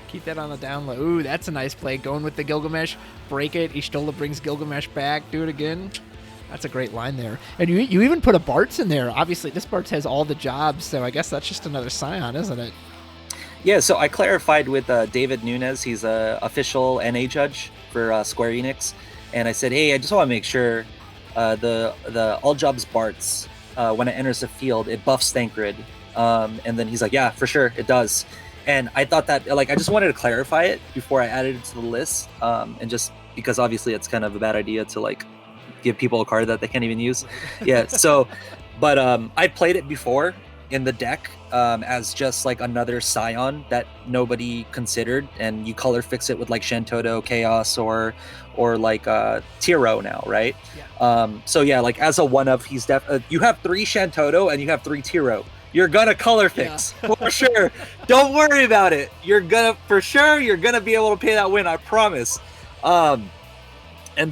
Keep that on the down low. Ooh, that's a nice play. Going with the Gilgamesh, break it. Estolla brings Gilgamesh back. Do it again. That's a great line there. And you even put a Bartz in there. Obviously, this Bartz has all the jobs, so I guess that's just another Scion, isn't it? Yeah. So I clarified with David Nunes. He's a official NA judge for Square Enix. And I said, hey, I just want to make sure the all jobs Bartz, when it enters the field, it buffs Thancred. And then he's like, yeah, for sure, it does. And I thought that, I just wanted to clarify it before I added it to the list. And just because obviously it's kind of a bad idea to give people a card that they can't even use. Yeah. So, but I played it before in the deck as just another Scion that nobody considered, and you color fix it with Shantoto, Chaos, or Tiro now, right? Yeah. So yeah, as a one of, he's you have 3 Shantoto and you have 3 Tiro. You're gonna color fix for sure. Don't worry about it. You're gonna be able to pay that win. I promise. And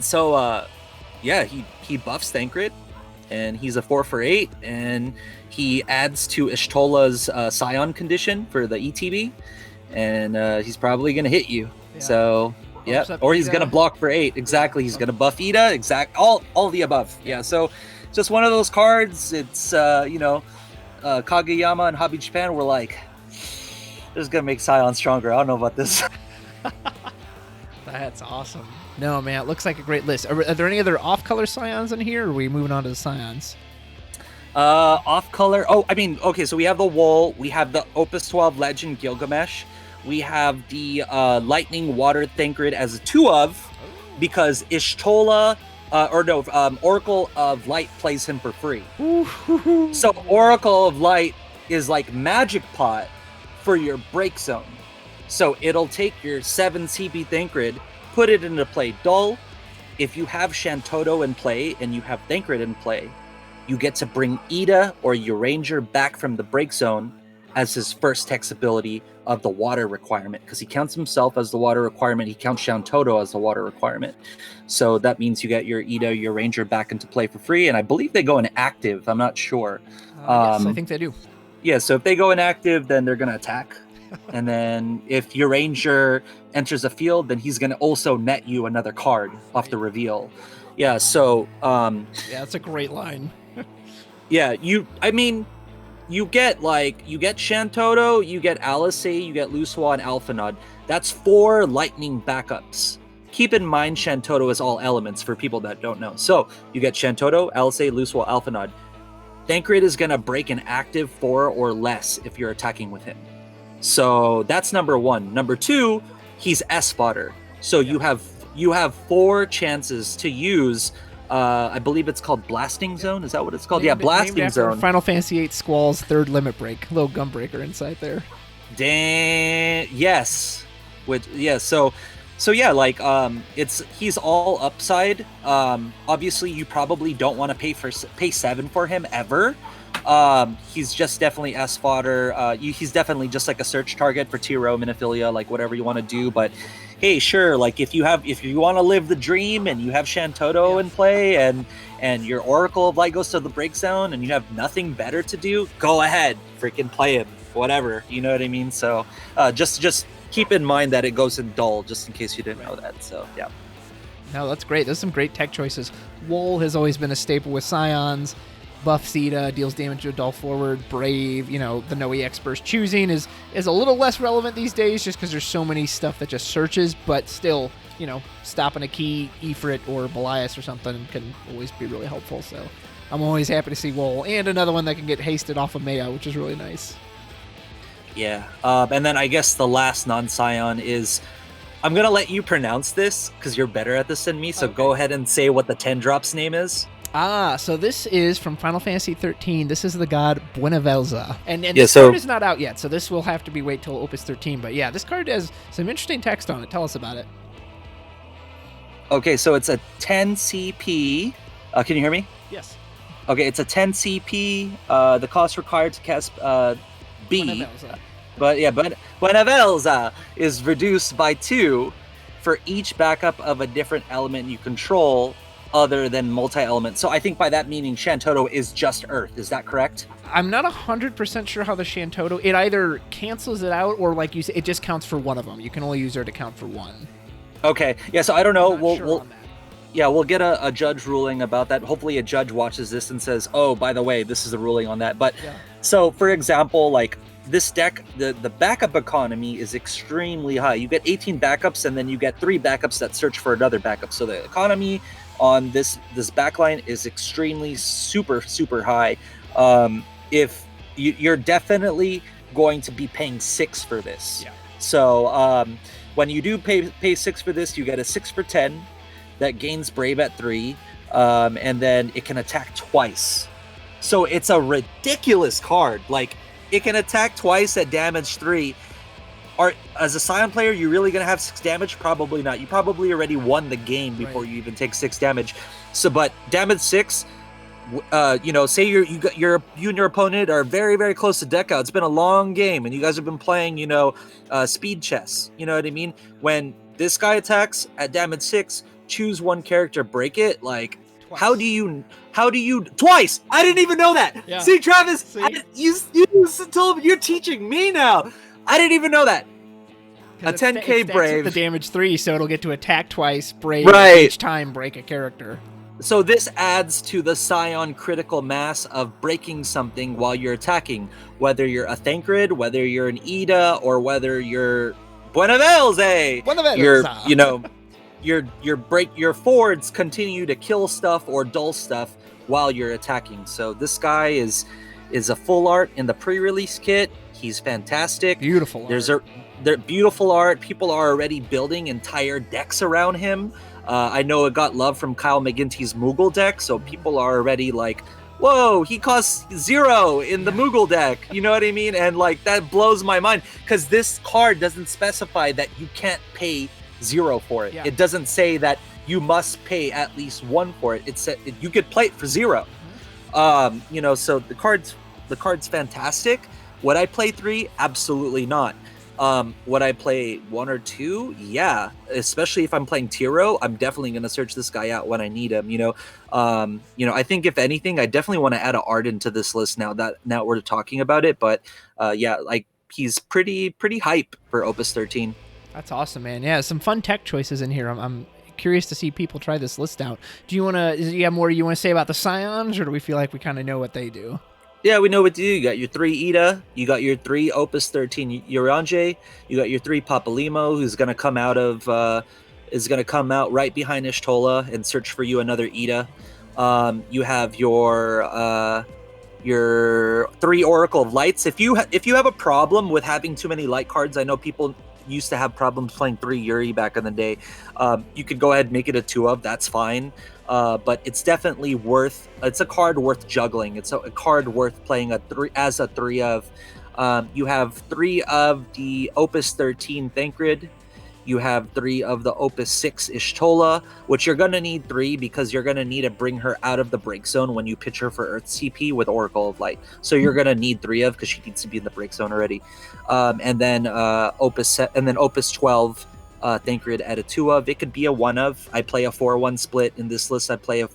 so yeah, he buffs Thancred, and he's a 4 for 8, and he adds to Estolla's Scion condition for the ETB, and he's probably gonna hit you. Yeah. So yeah, or he's gonna block for 8. Exactly, he's gonna buff Ida. All the above. Yeah. So just one of those cards. It's Kageyama and Hobby Japan were like, this is gonna make Scion stronger. I don't know about this. That's awesome. No, man, it looks like a great list. Are there any other off-color Scions in here, or are we moving on to the Scions? Off-color. Oh, I mean, okay, so we have the Wool, we have the Opus 12 Legend Gilgamesh, We have the Lightning Water Thancred as a 2-of, because Estolla, Oracle of Light plays him for free. So Oracle of Light is like Magic Pot for your break zone. So it'll take your 7 CP Thancred, put it into play dull. If you have Shantoto in play and you have Thancred in play, you get to bring Ida or your Ranger back from the break zone as his first text ability of the water requirement, because he counts himself as the water requirement. He counts Shantoto as the water requirement. So that means you get your Ida, your Ranger back into play for free. And I believe they go inactive. I'm not sure. Yes, I think they do. Yeah, so if they go inactive, then they're going to attack. And then if your Ranger enters a field, then he's going to also net you another card off the reveal. Yeah, so... yeah, that's a great line. Yeah, you get Shantoto, you get Alice, you get Luswa, and Alphanod. That's 4 lightning backups. Keep in mind Shantoto is all elements for people that don't know. So you get Shantoto, Alice, Luswa, Alphanod. Thancred is going to break an active 4 or less if you're attacking with him. So that's number 1. Number 2, he's S-fodder. So you have 4 chances to use... I believe it's called Blasting Zone. Is that what it's called? Yeah, Blasting Zone. Final Fantasy VIII Squall's 3rd limit break. Little Gunbreaker inside there. Dang. Yes. So yeah, like he's all upside. Obviously, you probably don't want to pay 7 for him ever. He's just definitely S fodder. He's definitely just like a search target for tier Rome and Philia, like whatever you want to do. But hey, sure, like if you want to live the dream and you have Shantoto in play and your Oracle of Light goes to the break zone and you have nothing better to do, go ahead, freaking play him, whatever. You know what I mean? So just keep in mind that it goes in dull, just in case you didn't know that. So yeah. No, that's great. There's some great tech choices. Wool has always been a staple with Scions. Buff Zeta, deals damage to a dull forward. Brave, the no EX burst choosing is a little less relevant these days just because there's so many stuff that just searches, but still, stopping a key, Ifrit or Belias or something can always be really helpful. So I'm always happy to see Wool. And another one that can get hasted off of Maya, which is really nice. Yeah. And then I guess the last non-Scion is... I'm going to let you pronounce this because you're better at this than me, so Go ahead and say what the 10 drops name is. So this is from Final Fantasy 13. This is the god Buenavelza. And this card is not out yet, so this will have to wait till Opus 13. But yeah, this card has some interesting text on it. Tell us about it. Okay, so it's a 10 CP. Can you hear me? Yes. Okay, it's a 10 CP. The cost required to cast B. Buenavelza. But Buenavelza is reduced by 2 for each backup of a different element you control other than multi-element. So I think by that meaning Shantoto is just Earth. Is that correct? I'm not 100% sure how the Shantoto... It either cancels it out or, like you said, it just counts for one of them. You can only use her to count for one. Okay. Yeah, so I don't know. We'll get a judge ruling about that. Hopefully a judge watches this and says, oh, by the way, this is a ruling on that. But So, for example, like this deck, the backup economy is extremely high. You get 18 backups and then you get 3 backups that search for another backup. So the economy on this backline is extremely super high. If you're definitely going to be paying 6 for this. So when you do pay 6 for this, you get a 6 for 10 that gains Brave at 3, and then it can attack twice. So it's a ridiculous card. Like it can attack twice at damage 3. As a Scion player, you're really going to have 6 damage? Probably not. You probably already won the game before you even take 6 damage. So, but damage 6, say you and your opponent are very, very close to deck out. It's been a long game, and you guys have been playing, speed chess. You know what I mean? When this guy attacks at damage 6, choose one character, break it. Like, twice. How do you twice? I didn't even know that. Yeah. See, Travis, you told me, you're teaching me now. I didn't even know that. A 10k Brave. The damage 3, so it'll get to attack twice, Brave each time, break a character. So this adds to the Scion critical mass of breaking something while you're attacking. Whether you're a Thancred, whether you're an Ida, or whether you're Buenavelza. Your forwards continue to kill stuff or dull stuff while you're attacking. So this guy is a full art in the pre-release kit. He's fantastic. Beautiful. they're beautiful art. People are already building entire decks around him. I know it got love from Kyle McGinty's Moogle deck, so people are already like, whoa, he costs 0 in the Moogle deck. You know what I mean? And like, that blows my mind, because this card doesn't specify that you can't pay 0 for it. Yeah. It doesn't say that you must pay at least 1 for it. It said you could play it for 0. You know, so the card's fantastic. Would I play 3? Absolutely not. Would I play 1 or 2? Yeah, especially if I'm playing Tiro. I'm definitely going to search this guy out when I need him. You know, I think if anything, I definitely want to add an Arden to this list now that we're talking about it. But yeah, like, he's pretty hype for Opus 13. That's awesome, man. Yeah, some fun tech choices in here. I'm curious to see people try this list out. Do you have more you want to say about the Scions, or do we feel like we kind of know what they do? Yeah, we know what to do. You got your 3 Ida, you got your 3 Opus 13 Ariane Jay, you got your 3 Papalimo, who's gonna come out right behind Estolla and search for you another Ida. You have your 3 Oracle of Lights. If you have a problem with having too many light cards, I know people used to have problems playing 3 Yuri back in the day. You could go ahead and make it a 2 of. That's fine. But it's definitely it's a card worth juggling. It's a card worth playing a 3 of. You have 3 of the Opus 13 Thancred. You have 3 of the Opus 6 Estolla, which you're going to need 3 because you're going to need to bring her out of the break zone when you pitch her for Earth CP with Oracle of Light. So you're going to need 3 of, because she needs to be in the break zone already. And then Opus 12 Thancred at a 2 of. It could be a 1 of. I play a 4-1 split in this list. I play a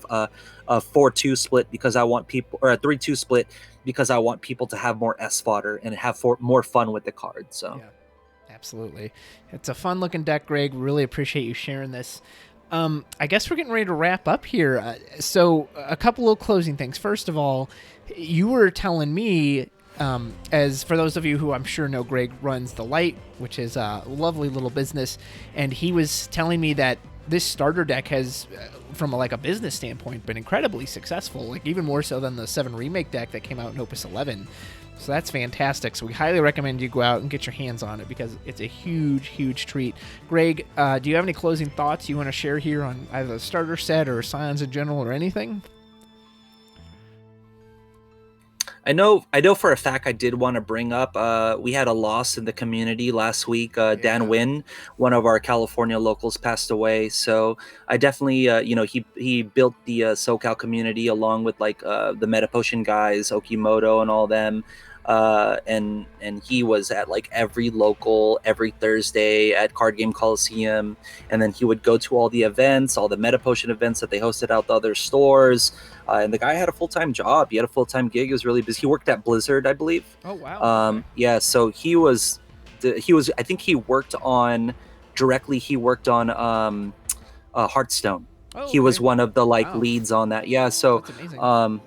4-2 split because I want people, or a 3-2 split because I want people to have more S fodder and have more fun with the card. So. Yeah. Absolutely. It's a fun looking deck, Greg. Really appreciate you sharing this. I guess we're getting ready to wrap up here. So a couple of closing things. First of all, you were telling me, as for those of you who I'm sure know, Greg runs The Light, which is a lovely little business. And he was telling me that this starter deck has, from a business standpoint, been incredibly successful, like even more so than the 7 remake deck that came out in Opus 11. So that's fantastic. So we highly recommend you go out and get your hands on it, because it's a huge, huge treat. Greg, do you have any closing thoughts you want to share here on either the starter set or Scions in general or anything? I know for a fact I did want to bring up, we had a loss in the community last week. Dan Wynn, one of our California locals, passed away. So I definitely, he built the SoCal community along with the Meta Potion guys, Okimoto and all them. And he was at every local every Thursday at Card Game Coliseum, and then he would go to all the events, all the Meta Potion events that they hosted out the other stores. And the guy had a full-time job. He had a full-time gig. He was really busy. He worked at Blizzard, I believe. Oh wow. Yeah, so he was I think he worked on Hearthstone. Oh, he was okay. one of the Wow. leads on that. Yeah, so That's amazing.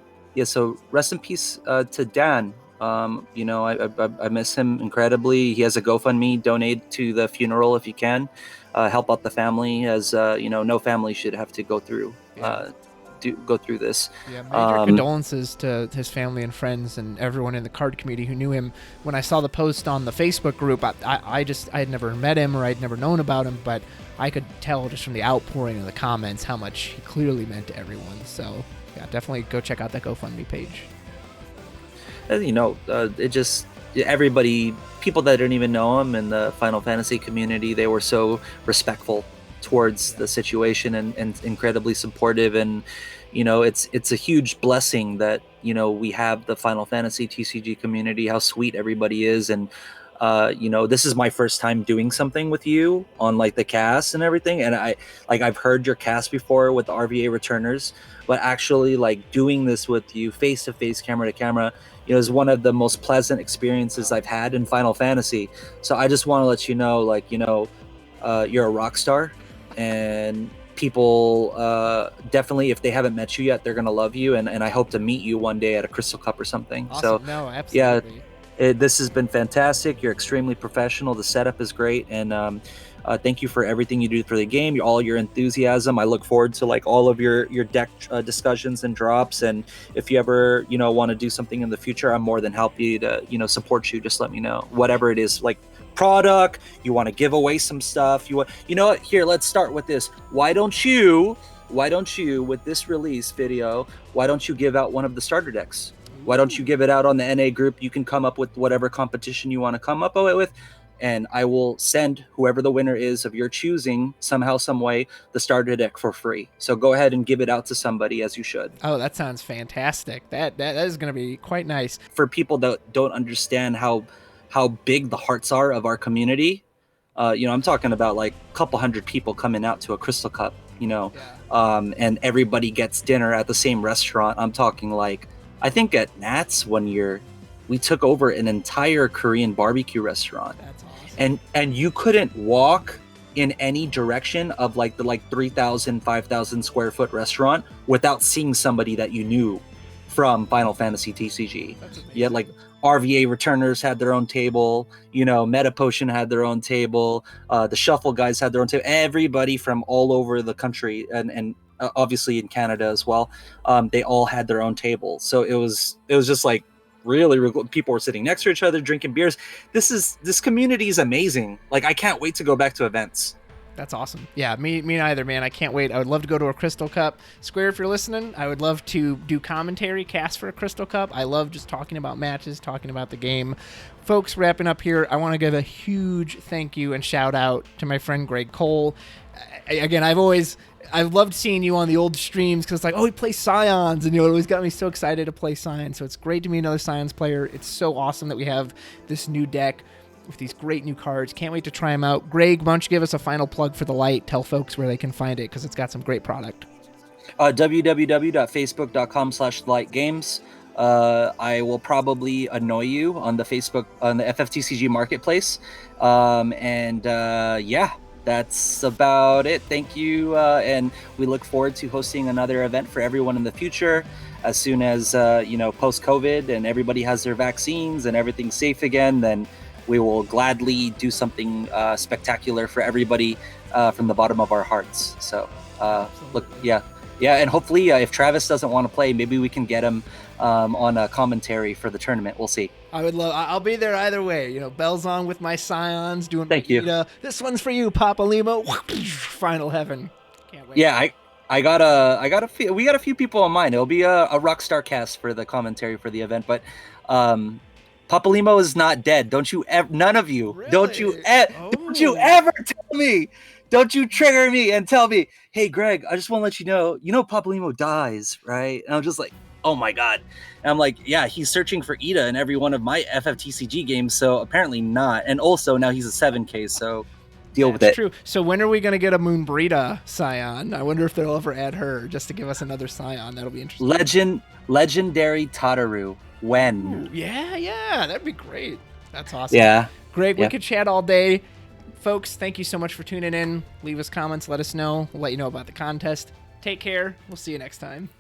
so rest in peace to Dan. I miss him incredibly. He has a GoFundMe. Donate to the funeral if you can. Help out the family, as no family should have to go through this. Yeah, major condolences to his family and friends and everyone in the card community who knew him. When I saw the post on the Facebook group, I had never met him or I'd never known about him, but I could tell just from the outpouring of the comments how much he clearly meant to everyone. So yeah, definitely go check out that GoFundMe page. It just, everybody, people that didn't even know him in the Final Fantasy community, they were so respectful towards the situation and incredibly supportive. And it's a huge blessing that we have the Final Fantasy TCG community, how sweet everybody is. And this is my first time doing something with you on the cast and everything, and I've heard your cast before with the RVA returners, but actually doing this with you face to face, camera to camera, is one of the most pleasant experiences I've had in Final Fantasy. So I just want to let you know, you're a rock star, and people definitely, if they haven't met you yet, they're gonna love you, and I hope to meet you one day at a Crystal Cup or something. Awesome. So no, absolutely. yeah, this has been fantastic. You're extremely professional. The setup is great, and thank you for everything you do for the game, all your enthusiasm. I look forward to all of your deck discussions and drops. And if you ever want to do something in the future, I'm more than happy to support you. Just let me know, whatever it is, product, you want to give away some stuff, you know what, here, let's start with this. Why don't you with this release video, why don't you give out one of the starter decks? Why don't you give it out on the NA group? You can come up with whatever competition you want to come up with, and I will send whoever the winner is of your choosing, somehow, some way, the starter deck for free. So go ahead and give it out to somebody, as you should. Oh, that sounds fantastic. That is going to be quite nice. For people that don't understand how big the hearts are of our community, I'm talking about like a couple hundred people coming out to a Crystal Cup, and everybody gets dinner at the same restaurant. I'm talking like, I think at Nats one year, we took over an entire Korean barbecue restaurant. That's awesome. And you couldn't walk in any direction of like the 3,000, 5,000 square foot restaurant without seeing somebody that you knew from Final Fantasy TCG. You had like RVA returners had their own table, Meta Potion had their own table, the Shuffle guys had their own table. Everybody from all over the country and obviously in Canada as well, they all had their own table. So it was just like really people were sitting next to each other drinking beers. This community is amazing. Like, I can't wait to go back to events. That's awesome. Yeah, me neither, man. I can't wait. I would love to go to a Crystal Cup. Square, if you're listening, I would love to do commentary, cast for a Crystal Cup. I love just talking about matches, talking about the game. Folks, wrapping up here, I want to give a huge thank you and shout out to my friend Greg Cole. Again, I've loved seeing you on the old streams because it's like, oh, he plays Scions, and it always got me so excited to play Scions. So it's great to meet another Scions player. It's so awesome that we have this new deck with these great new cards. Can't wait to try them out. Greg, why don't you give us a final plug for the light? Tell folks where they can find it because it's got some great product. www.facebook.com/lightgames. I will probably annoy you on the FFTCG marketplace. That's about it. Thank you. And we look forward to hosting another event for everyone in the future as soon as, post-COVID and everybody has their vaccines and everything's safe again, then we will gladly do something spectacular for everybody from the bottom of our hearts. So, and hopefully if Travis doesn't want to play, maybe we can get him on a commentary for the tournament. We'll see. I'll be there either way. Bells on with my Scions doing. Thank you. This one's for you, Papa Limo. Final heaven. Can't wait. Yeah, we got a few people in mind. It'll be a Rockstar cast for the commentary for the event, but Papa Limo is not dead. Don't you ever, none of you, really? Don't you ever tell me, don't you trigger me and tell me, hey Greg, I just want to let you know Papa Limo dies, right? And I'm just like, oh my God. And I'm like, yeah, he's searching for Ida in every one of my FFTCG games, so apparently not. And also now he's a 7K, so deal with it. That's true. So when are we going to get a Moonbrita Scion? I wonder if they'll ever add her just to give us another Scion. That'll be interesting. Legendary Tataru. When? Ooh, yeah, that'd be great. That's awesome. Yeah. Greg, we could chat all day. Folks, thank you so much for tuning in. Leave us comments, let us know. We'll let you know about the contest. Take care. We'll see you next time.